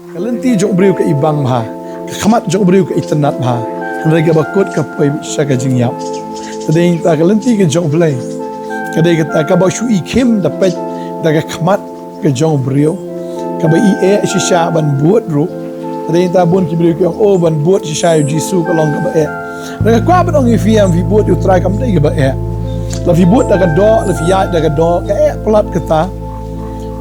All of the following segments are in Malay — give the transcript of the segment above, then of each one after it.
Kalenti jong beriu ke ibang bha, khamat jong beriu ke itanat bha, handai ke bakut ke poi syaka jingyap. Tading ta kalenti ke jong blai, kadai kata ka ba shu ikim dapat daga khamat ke jong beriu, ka ba ie shisha ban buat ru. Tading ta bun ki beriu ke o ban buat shisha Jisu ka long ka ba e. Daga kwa ba dong ifiam vi buat utrai kam dai ke ba e. La vi buat daga do, la vi ya daga do, ka e pelat kata.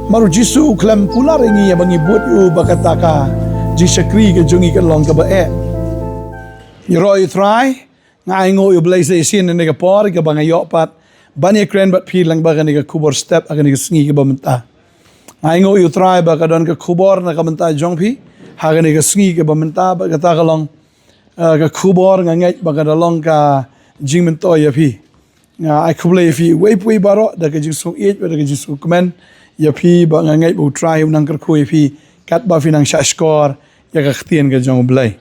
Maru Jisu klam pula ringi yang bangi buat yu bakata ka jisakri ke jongi ke long ke ba e. Yoro yu try ngai ngo yu blaze sin ne ke por ke banga yo pat bani kren bat pi lang ba ne ke khubor step aga ne ke sngi ke ba menta. Ngai ngo yu try ba ka don ke khubor na ka menta jong pi ha ne ke sngi ke ba menta ba ka ta ka long ke khubor ngai ba ka long ka jing mento ya pi. Ai khuble fi wei pui baro da ke jisu it ba da ke jisu comment ya pi ba ngai bu try unang kerkui pi kat ba finang shashkor ya ka ktien ke jong blai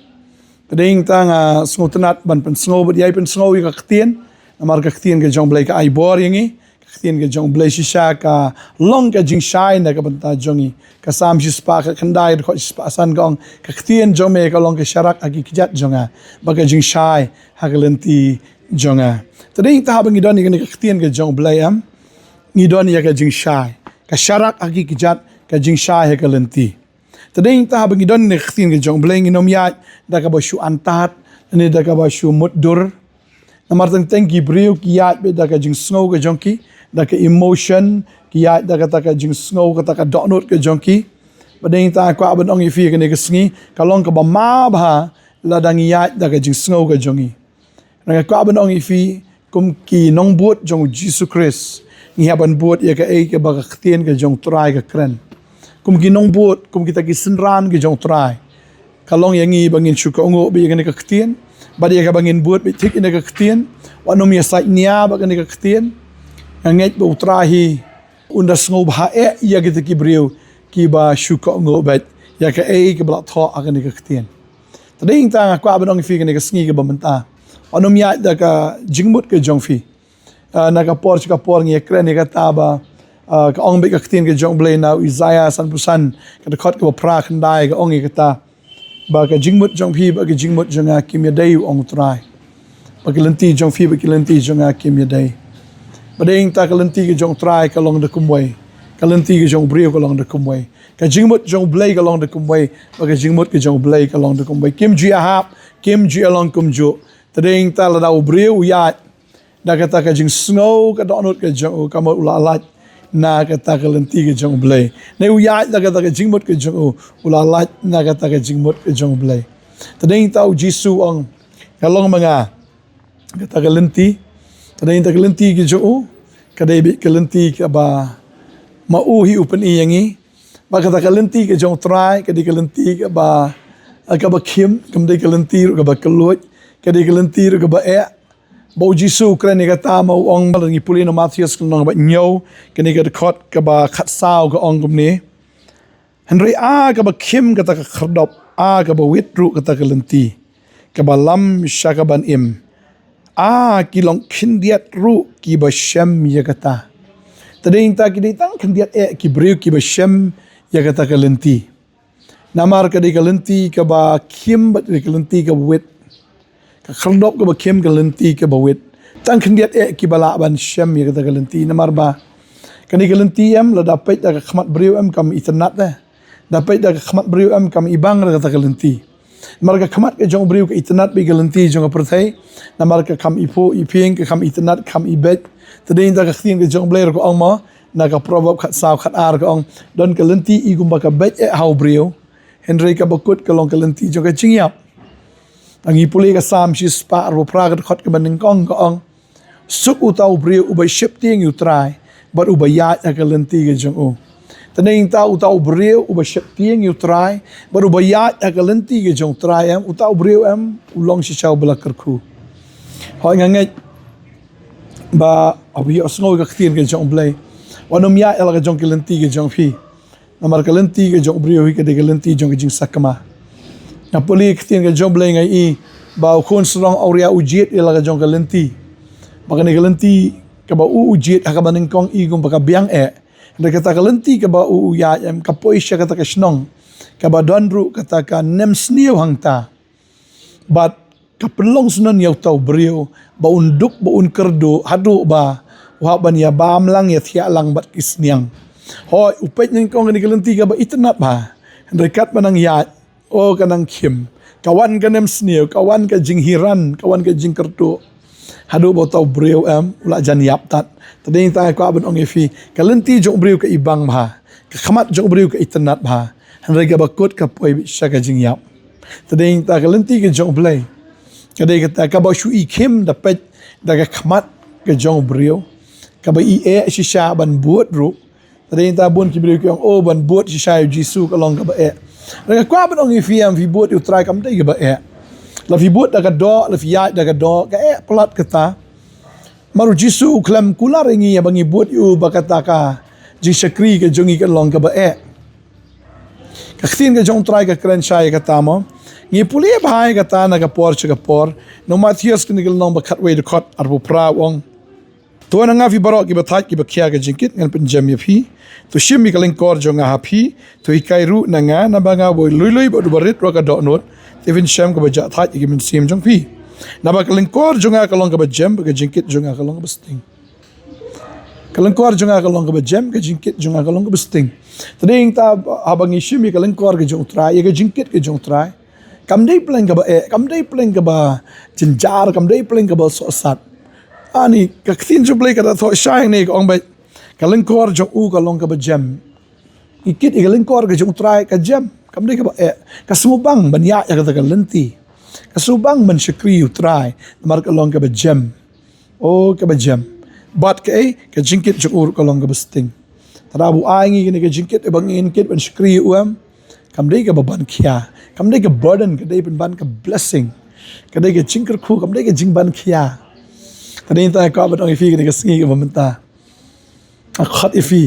tading ta nga sngotnat ban pen sngo ba yai pen sngo ya ka ktien amar ka ktien ke jong blai ka ai bor yangi ka ktien ke jong blai shisha ka long ka jing shai na ka banta jongi ka sam shi spa ka khandai ko spa san gong ka ktien jong me ka long ka sharak agi kijat jonga ba ka jing shai ha ka lenti jonga tading ta ba ngidon ni ka ktien ke jong blai am ngidon ya ka jing shai ka syarak agi kijat ka jing syai ka lenti. Tading ta bagi don ne khtin ke jong bleng inom ya da ka ba shu antat ne da ka ba shu muddur. Namar teng gibriu ki ya be da ka jing snow ka jongki da ka emotion ki ya da ka jing snow ka ta ka DOHNUD ka jongki. Bading ta kwa ban ong ifi ka ne ka sngi ka long ka ba ma ba la dang ya da ka jing snow ka jongi. Ra kwa ban ong ifi kum ki nong buat jong Jesus Christ. Ngihaban buat ya ka ke baga ktien ke jong try ka kren kum ginong buat kum kita ki senran ke jong try kalong yang ngi bangin shuka ngo bi ka ktien ba dia ka bangin buat bi tik ina ka ktien wanom ya SHANIAH ba ka ktien ngai bu trahi unda sngo ba e ya kita ki briu ki ba shuka ngo ba ya ka ke bla tho ka ka ktien tading ta kwa ba dong fi ka sngi ka ba menta wanom ya da ka jingmut ke jong fi nakapor ngi kren ni kata ba ka ong be ka ktien ke jong blai na Isaiah san pusan ka khot ka pra khandai ka ong kata ba ka jingmut jong phi ba ka jingmut jonga kim ya dai ong trai ba ka lenti jong phi ba ka lenti jonga kim ya dai ba ding ta ka lenti ke jong trai ka long de kumwai ka lenti ke jong brio ka long de kumwai ka jingmut jong blai ka long de kumwai ba ka jingmut ke jong blai ka long de kumwai kim ji ahap kim ji along kumjo tading ta la dau brio ya da kata ka jing snow ka DOHNUD ka jong ka mo ulalat na kata ka lenti ka jong blai ne uya da kata ka jing mut ka jong ulalat na kata ka jing mut ka jong blai tading tau Jisu ang kalong mga kata ka lenti tading ta ka lenti ka jong kadai bi ka lenti ka ba mauhi upan iyangi ba kata ka lenti ka jong try kadai ka lenti ka ba kim kamdai ka lenti ka ba kelut kadai ka lenti ka ba e Bau Jisu kren ni kata mau ong malangi puli no Matthews kung ba nyaw kini ka dekot ka ba khatsaw ka ong kumni Henry ka ba kim kata ka khardop ka ba witru kata ka lenti ka ba lam sya ka ban im kilong kindiat ru ki ba shem ya kata tading ta ki ditang kindiat ki briu ki ba shem ya kata ka lenti namar ka di ka lenti ka ba kim ba di ka lenti ka wit ka khardop ka ba kim ka lenti ka bawit tang khandiat ki bala ban shem ya ka lenti namar ba kani ka lenti am la dapat da ka khmat briu am kam iternat dapat da ka khmat briu am kam ibang ra ka lenti namar ka khmat ka jong briu ka iternat bi ka lenti jong perthai namar ka kam ipo iping ka kam iternat kam ibet tadin da ka khtin ka jong blair ko ong ma na ka provob khat saw khat ar ka ong don ka lenti igum ba ka bet hau briu Henry ka bakut ka long ka lenti jong ka chingyap ang ipuli ka sam si spa ro pragat khot ka baning kong kaong suk utau brio ubay shifting you try but ubay ya ka lenti ka jong o taning ta utau brio ubay shifting you try but ubay ya ka lenti ka jong try am utau brio am ulong si chaw bala kerku hoy ngangai ba abi osngo ka ktien ka jong blai wanom ya ka jong ka lenti ka jong phi namar ka lenti ka jong brio hi ka de ka lenti jong ka jing sakama na puli ktien ka jong blai ngai ba khon strong auria ujiet ila ka jong ka lenti baka ni ka lenti ka ba ujiet ka baning kong igong baka biang da kata ka lenti ka ba ya em ka poi sya kata ka snong kabadon ru katakan nem sniu hangta bat kapelong sunan yau tau beriu ba unduk ba un kerdu hadu ba wa ban ya bam lang ya thia lang bat kisniang hoi upet ning kong ni kelenti ka ba itnat ba dekat manang ya o kanang khim kawan ka nem sniu kawan ka jinghiran kawan ka jingkerdu hadu ba tau beriu ula jan yap tat tading ta ko ban ong ifi kelenti jong beriu ka ibang ba ka khamat jong beriu ka itnat ba hanrega bakut ka poi sya ka jing yap tading ta kelenti ka jong blai kadai kata ka ba shu ikhim dapat daga khamat ka jong beriu ka ba ie shisha ban buat ru tading ta bun ki beriu kyong o ban buat shisha jisu ka long ka ba daga kwa ban ong ifi am vi buat u try kam dai ka ba la vi buat daga do la vi ya daga do ka plat kata maru jisu klam kula ringi ya bangi buat u bakata ka ji shakri ka jongi ka long ka ba ka khin ka jong try ka kran shai kata mo ngi puli bhai kata na ka por cha ka por no mathias ka nigel nong ba khat we de khot arbu pra wong to na nga vi barok ki ba thai ki ba khia ka jinkit ngan pen jam ya phi to shim mi ka ling kor jonga ha phi to ikai ru na nga na ba nga boy lui lui ba du barit ro ka do not even sham ka ba ja thai ki min sim jong phi na ba ka ling kor jonga ka long ka ba jam ka jinkit jonga ka long ba sting ka ling kor jonga ka long ka ba jam ka jinkit jonga ka long ba sting tading ta habangi shim mi ka ling kor ka jong try ya ka jinkit ka jong try kam dai pleng ka ba kam dai pleng ka ba jinjar kam dai pleng ka ba so sat ani ka khin ju play ka da tho shang ne ong ba ka ling kor jong u ka long ka ba jam ikit ka ling kor ka jong try ka jam kam dai ka ba ka sumubang ban ya ka ka lenti ka subang ban shakri u try mar ka long ka ba jam o ka ba jam bat ka jinkit jong u ka long ka ba sting tarabu aingi ka jinkit bang in kit ban shakri u kam dai ka ba ban khia kam dai ka burden ka dai ban ka blessing ka dai ka jingker khu kam dai ka jing ban khia tading ta ka ba dong ifi ka sngi ka bamenta a khat ifi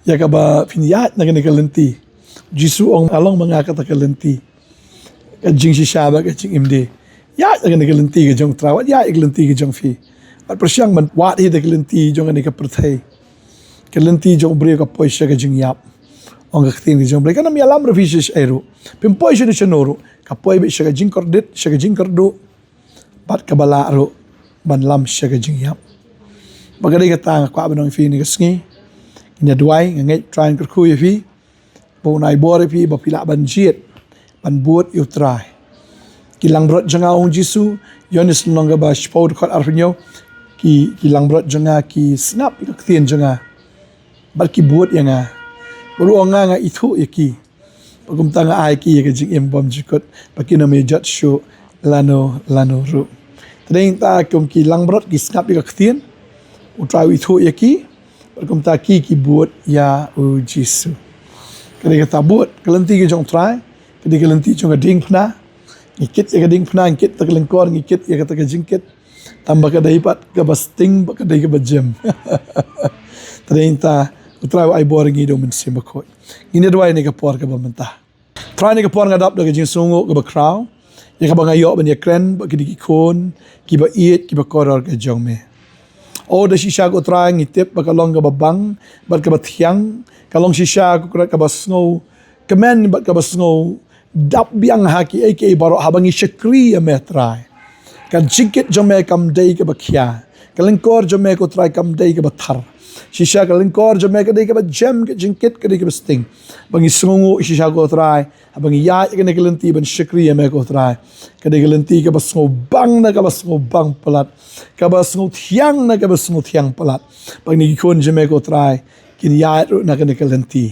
ya ka ba pinyat na ka lenti jisu ong along mga ka ta lenti ka jing shi shaba ka jing imde ya ka lenti ka jong trawat ya ik lenti ka jong fi at persyang man wat hi ka lenti jong ka perthai ka lenti jong bre ka poisha ka jing yap ong ka tin ka jong bre ka nam yalam revisis ero pim poisha ni chanoru ka poi be shaga jing kordit shaga jing kordo bat ka bala ro ban lam shaga jing yap bagade ka tang kwa banong fi ni ka sngi nya duai ngai try ka khu fi bo nai bore fi ba pila ban jiet ban buat yu try kilang brot janga ong jisu yonis longa ba spod khot arfinyo ki lang brot janga ki snap ka tin janga bar ki buat yanga baru nga itu yaki pagum tanga ai ki ka jing em bom jikot pakina me jat show lano ru tading ta kum ki lang brot ki snap ka tin u try itu yaki pagum ta ki buat ya u jisu kali ka buat kelenti ka jong try kali kelenti jong ka ding pna ngikit ya ka ding pna ngikit ta kelengkor ngikit ya ka jingkit tambah ka daipat ka basting ba ka dai ka bajam tading ta utrai ai boring ido men simakoi ini dua ini ka por ka bamenta try ni ka por ngadap daga jing sungo ka ba kraw ya ka ba ngayo ban ya kren ba ki kon ki ba iet ki ba koror ka jong me o da shisha ko try ngitip ba ka long ka ba bang ba ka ba thiang ka long shisha ko ka ba snow kemen ba ka ba snow dap biang haki aka baro habangi shakri ya me try ka jikit jong me kam dai ka ba khia ka lengkor jong me ko try kam dai ka ba thar shisha ka lingkor jam ka dei ka ba jam ka jinkit ka dei ka ba sting bangi sungu shisha ko try bangi ya ka ne lenti ban shakri me ko try ka dei ka lenti ka ba sungu bang na ka ba sungu bang palat ka ba sungu thiang na ka ba sungu thiang palat bangi kon jam ko try kin ya na ka ne lenti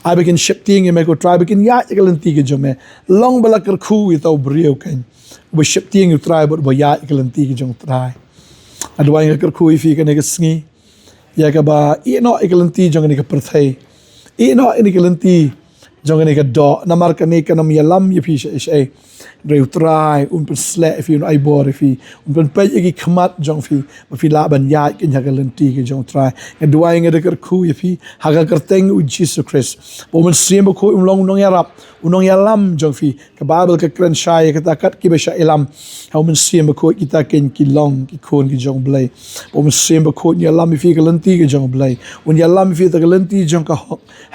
I begin shifting me ko try begin ya ka lenti ka jam long bala kar khu ito brio kan ba shifting you try but ba ya ka lenti ka jam try adwai ka khu ifi ka ne ka sngi ya ka ba ino ikalenti jong ni ka perthai ino ini kalenti jong ni ka do namar ka ni ka nam yalam ya phi sha reu try pen sle if you ai bor if pen pe ki khmat jong fi ba fi la ban ya kin ha kalenti ki jong try ka duai nge ka khu ya phi ha ka kerteng u Jesus Christ bo men sim ko long nong ya rap unong yalam jong fi ka bible ka kran shai ka takat ki ba sha ilam ha men sim ko kita ken ki long ki kon ki jong blai bo men sim ko ni yalam fi kalenti ki jong blai un yalam fi ta kalenti jong ka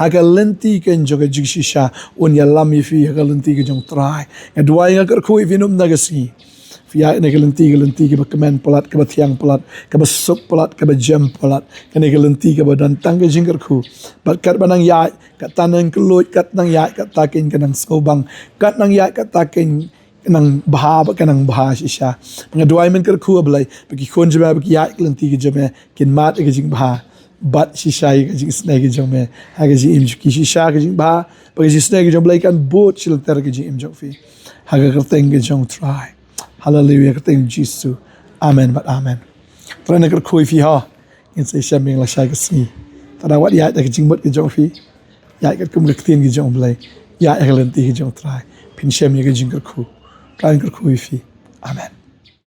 ha kalenti ken jong ka jigshi shisha on ya lam fi galenti ke jong try ya dua yang ker khu vinum nagasi Fiya ne gelenti ke kemen pelat ke tiang pelat ke sup pelat ke jam pelat ke ne gelenti ke badan tang ke jingker khu bat kat banang ya kat tanang kelut kat nang ya kat takin ke nang sobang kat nang ya kat takin nang baha ke nang baha shisha ngadwai men ker khu ablai bagi khon jaba bagi ya gelenti ke jame kin mat ke jing baha bat shisha ke jing snake ke jame ha ke jing ki shisha ke jing baha bagi snake ke jong blai kan bot chilter ke jing jong fi ha ke kerteng ke jong try Hallelujah, keting Jesus. Amen, but amen. Tara nak khui fi ha. In say shaming la shay kasi. Tara wat ya tak jing mot ke jong fi. Ya kat kum ke tin ke jong blai. Ya lenti ke jong try. Pin sham ye ke jing khu. Tara nak khui fi. Amen.